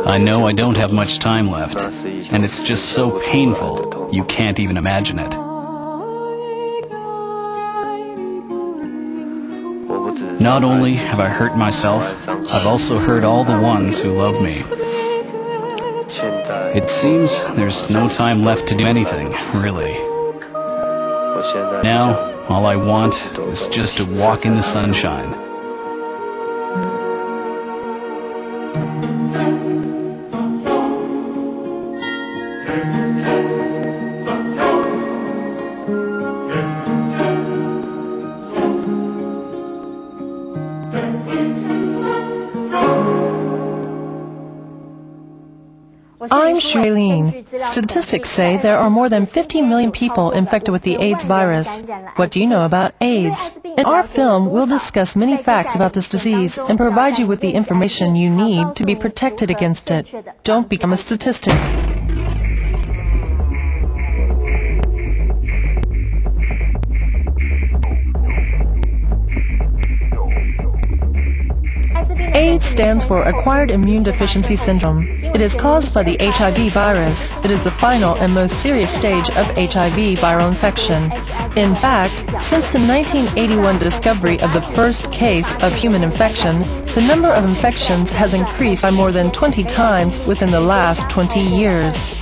I know I don't have much time left, and it's just so painful, you can't even imagine it. Not only have I hurt myself, I've also hurt all the ones who love me. It seems there's no time left to do anything, really. Now, all I want is just to walk in the sunshine. I'm Shailene. Statistics say there are more than 50 million people infected with the AIDS virus. What do you know about AIDS? In our film, we'll discuss many facts about this disease and provide you with the information you need to be protected against it. Don't become a statistic. AIDS stands for Acquired Immune Deficiency Syndrome. It is caused by the HIV virus. It is the final and most serious stage of HIV viral infection. In fact, since the 1981 discovery of the first case of human infection, the number of infections has increased by more than 20 times within the last 20 years.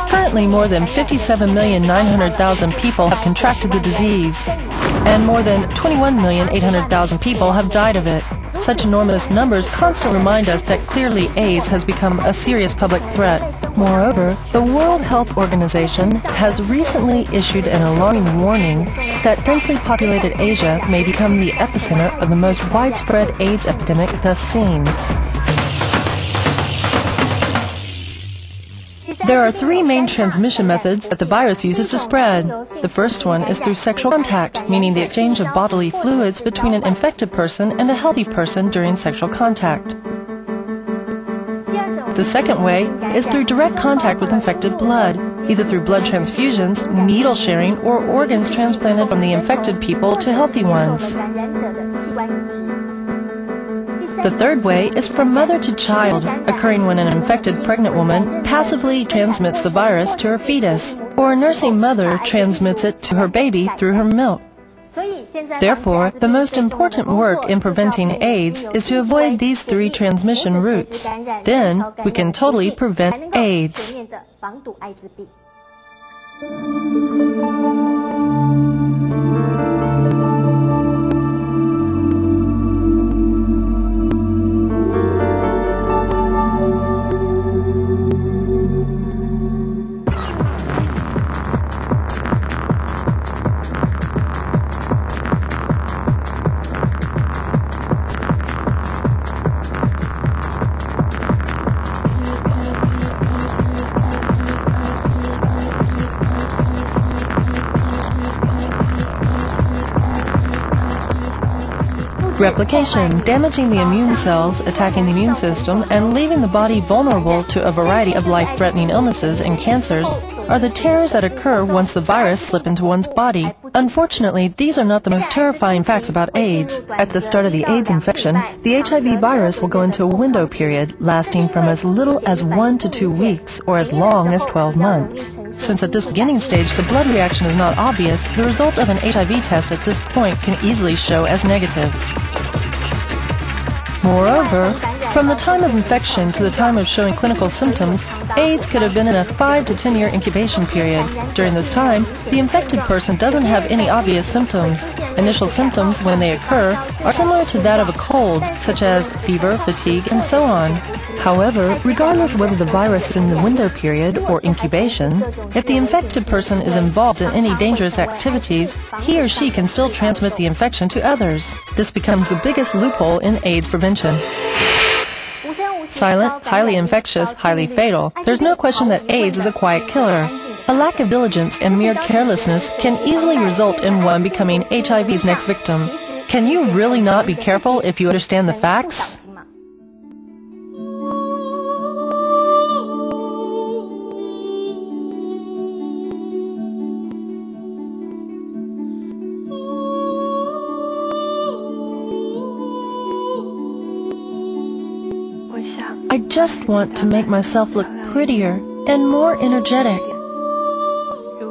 Currently, more than 57,900,000 people have contracted the disease, and more than 21,800,000 people have died of it. Such enormous numbers constantly remind us that clearly AIDS has become a serious public threat. Moreover, the World Health Organization has recently issued an alarming warning that densely populated Asia may become the epicenter of the most widespread AIDS epidemic thus seen. There are three main transmission methods that the virus uses to spread. The first one is through sexual contact, meaning the exchange of bodily fluids between an infected person and a healthy person during sexual contact. The second way is through direct contact with infected blood, either through blood transfusions, needle sharing, or organs transplanted from the infected people to healthy ones. The third way is from mother to child, occurring when an infected pregnant woman passively transmits the virus to her fetus, or a nursing mother transmits it to her baby through her milk. Therefore, the most important work in preventing AIDS is to avoid these three transmission routes. Then, we can totally prevent AIDS. Replication, damaging the immune cells, attacking the immune system, and leaving the body vulnerable to a variety of life-threatening illnesses and cancers, are the terrors that occur once the virus slips into one's body. Unfortunately, these are not the most terrifying facts about AIDS. At the start of the AIDS infection, the HIV virus will go into a window period lasting from as little as 1 to 2 weeks or as long as 12 months. Since at this beginning stage the blood reaction is not obvious, the result of an HIV test at this point can easily show as negative. Moreover, from the time of infection to the time of showing clinical symptoms, AIDS could have been in a 5 to 10 year incubation period. During this time, the infected person doesn't have any obvious symptoms. Initial symptoms, when they occur, are similar to that of a cold, such as fever, fatigue, and so on. However, regardless of whether the virus is in the window period or incubation, if the infected person is involved in any dangerous activities, he or she can still transmit the infection to others. This becomes the biggest loophole in AIDS prevention. Silent, highly infectious, highly fatal. There's no question that AIDS is a quiet killer. A lack of diligence and mere carelessness can easily result in one becoming HIV's next victim. Can you really not be careful if you understand the facts? I just want to make myself look prettier and more energetic.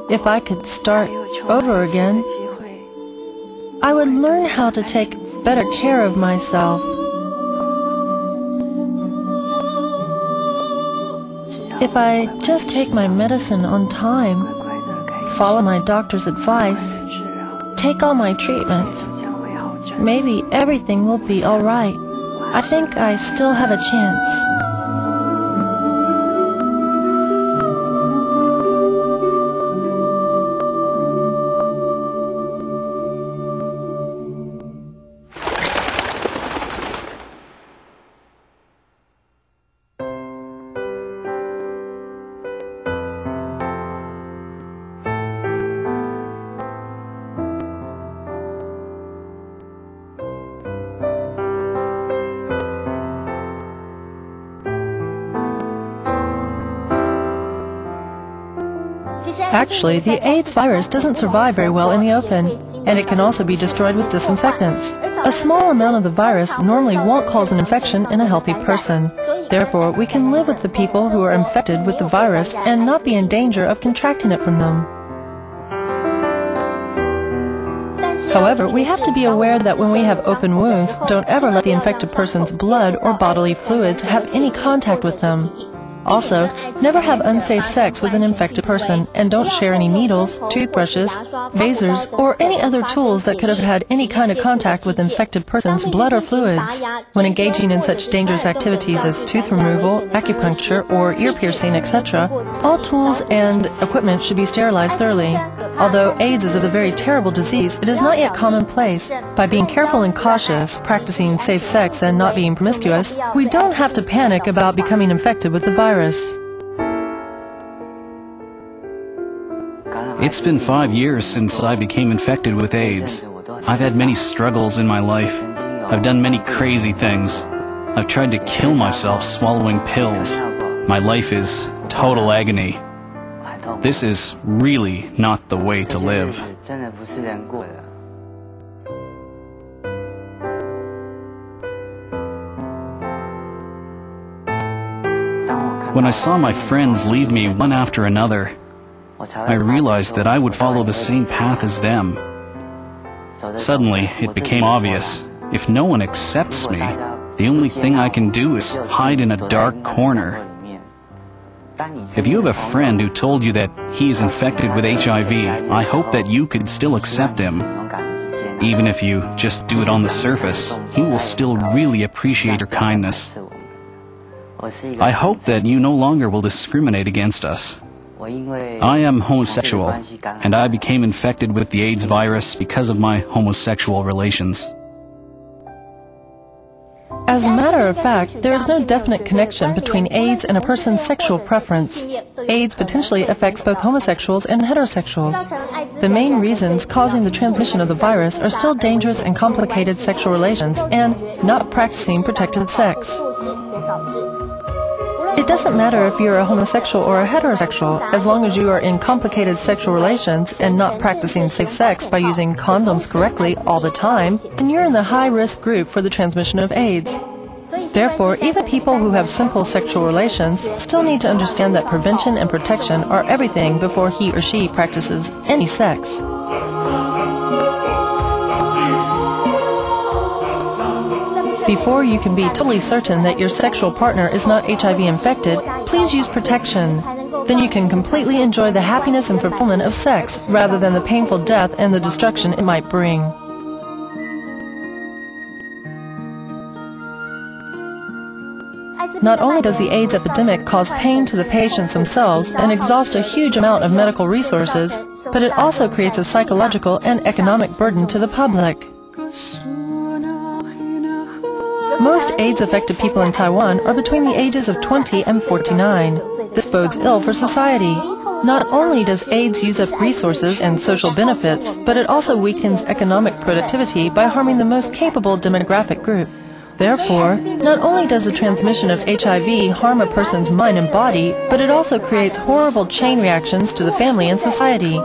If I could start over again, I would learn how to take better care of myself. If I just take my medicine on time, follow my doctor's advice, take all my treatments, maybe everything will be all right. I think I still have a chance. Actually, the AIDS virus doesn't survive very well in the open, and it can also be destroyed with disinfectants. A small amount of the virus normally won't cause an infection in a healthy person. Therefore, we can live with the people who are infected with the virus and not be in danger of contracting it from them. However, we have to be aware that when we have open wounds, don't ever let the infected person's blood or bodily fluids have any contact with them. Also, never have unsafe sex with an infected person, and don't share any needles, toothbrushes, razors, or any other tools that could have had any kind of contact with infected person's blood or fluids. When engaging in such dangerous activities as tooth removal, acupuncture, or ear piercing, etc., all tools and equipment should be sterilized thoroughly. Although AIDS is a very terrible disease, it is not yet commonplace. By being careful and cautious, practicing safe sex, and not being promiscuous, we don't have to panic about becoming infected with the virus. It's been 5 years since I became infected with AIDS. I've had many struggles in my life. I've done many crazy things. I've tried to kill myself swallowing pills. My life is total agony. This is really not the way to live. When I saw my friends leave me one after another, I realized that I would follow the same path as them. Suddenly, it became obvious. If no one accepts me, the only thing I can do is hide in a dark corner. If you have a friend who told you that he is infected with HIV, I hope that you could still accept him. Even if you just do it on the surface, he will still really appreciate your kindness. I hope that you no longer will discriminate against us. I am homosexual, and I became infected with the AIDS virus because of my homosexual relations. As a matter of fact, there is no definite connection between AIDS and a person's sexual preference. AIDS potentially affects both homosexuals and heterosexuals. The main reasons causing the transmission of the virus are still dangerous and complicated sexual relations and not practicing protected sex. It doesn't matter if you're a homosexual or a heterosexual, as long as you are in complicated sexual relations and not practicing safe sex by using condoms correctly all the time, then you're in the high-risk group for the transmission of AIDS. Therefore, even people who have simple sexual relations still need to understand that prevention and protection are everything before he or she practices any sex. Before you can be totally certain that your sexual partner is not HIV infected, please use protection. Then you can completely enjoy the happiness and fulfillment of sex rather than the painful death and the destruction it might bring. Not only does the AIDS epidemic cause pain to the patients themselves and exhaust a huge amount of medical resources, but it also creates a psychological and economic burden to the public. Most AIDS-affected people in Taiwan are between the ages of 20 and 49. This bodes ill for society. Not only does AIDS use up resources and social benefits, but it also weakens economic productivity by harming the most capable demographic group. Therefore, not only does the transmission of HIV harm a person's mind and body, but it also creates horrible chain reactions to the family and society.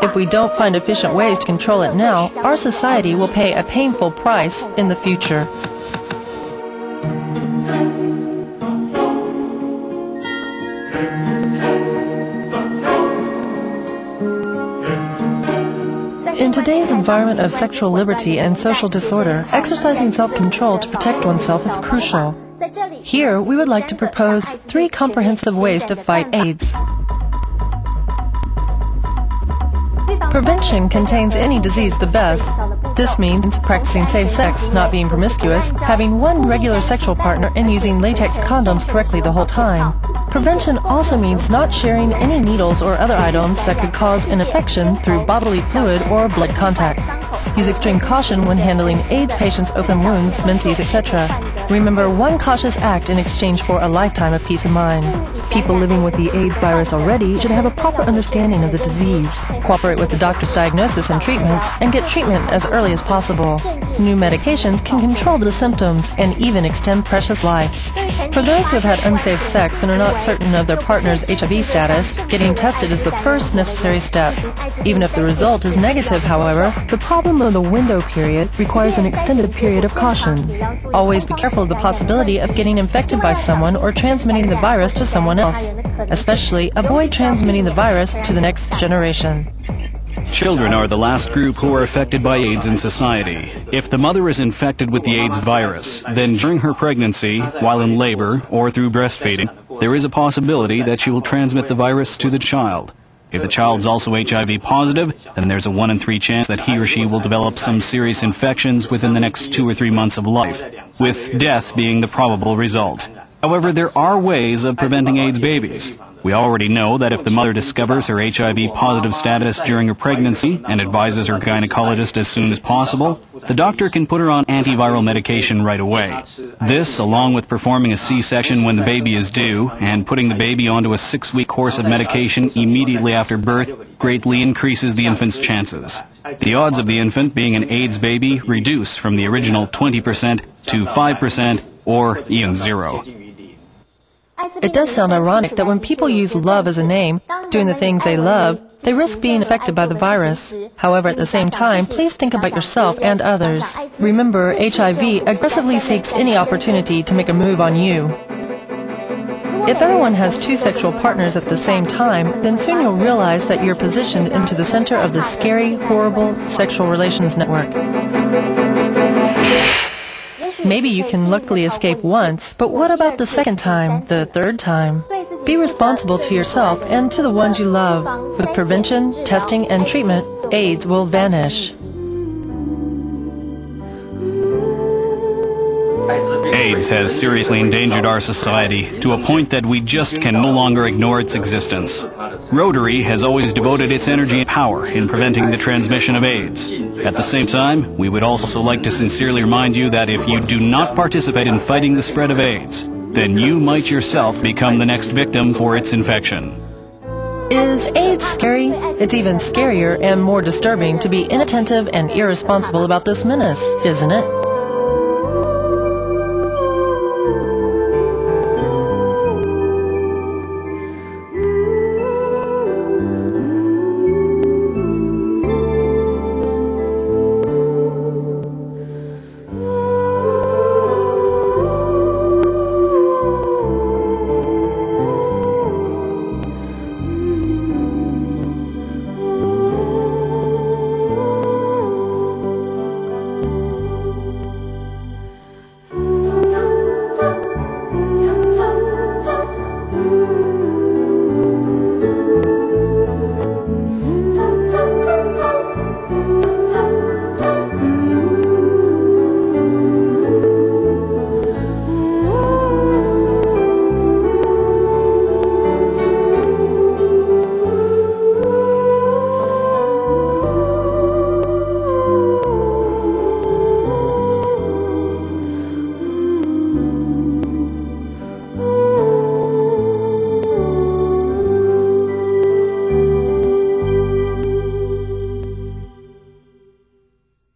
If we don't find efficient ways to control it now, our society will pay a painful price in the future. environment of sexual liberty and social disorder, exercising self-control to protect oneself is crucial. Here, we would like to propose 3 comprehensive ways to fight AIDS. Prevention contains any disease the best. This means practicing safe sex, not being promiscuous, having one regular sexual partner, and using latex condoms correctly the whole time. Prevention also means not sharing any needles or other items that could cause an infection through bodily fluid or blood contact. Use extreme caution when handling AIDS patients' open wounds, menses, etc. Remember, one cautious act in exchange for a lifetime of peace of mind. People living with the AIDS virus already should have a proper understanding of the disease, cooperate with the doctor's diagnosis and treatments, and get treatment as early as possible. New medications can control the symptoms and even extend precious life. For those who have had unsafe sex and are not certain of their partner's HIV status, getting tested is the first necessary step. Even if the result is negative, however, the problem of the window period requires an extended period of caution. Always be careful of the possibility of getting infected by someone or transmitting the virus to someone else. Especially, avoid transmitting the virus to the next generation. Children are the last group who are affected by AIDS in society. If the mother is infected with the AIDS virus, then during her pregnancy, while in labor, or through breastfeeding, there is a possibility that she will transmit the virus to the child. If the child's also HIV positive, then there's a 1 in 3 chance that he or she will develop some serious infections within the next 2 or 3 months of life, with death being the probable result. However, there are ways of preventing AIDS babies. We already know that if the mother discovers her HIV positive status during her pregnancy and advises her gynecologist as soon as possible, the doctor can put her on antiviral medication right away. This, along with performing a C-section when the baby is due and putting the baby onto a 6-week course of medication immediately after birth, greatly increases the infant's chances. The odds of the infant being an AIDS baby reduce from the original 20% to 5% or even 0. It does sound ironic that when people use love as a name, doing the things they love, they risk being affected by the virus. However, at the same time, please think about yourself and others. Remember, HIV aggressively seeks any opportunity to make a move on you. If everyone has 2 sexual partners at the same time, then soon you'll realize that you're positioned into the center of the scary, horrible sexual relations network. Maybe you can luckily escape once, but what about the second time, the third time? Be responsible to yourself and to the ones you love. With prevention, testing, and treatment, AIDS will vanish. AIDS has seriously endangered our society to a point that we just can no longer ignore its existence. Rotary has always devoted its energy and power in preventing the transmission of AIDS. At the same time, we would also like to sincerely remind you that if you do not participate in fighting the spread of AIDS, then you might yourself become the next victim for its infection. Is AIDS scary? It's even scarier and more disturbing to be inattentive and irresponsible about this menace, isn't it?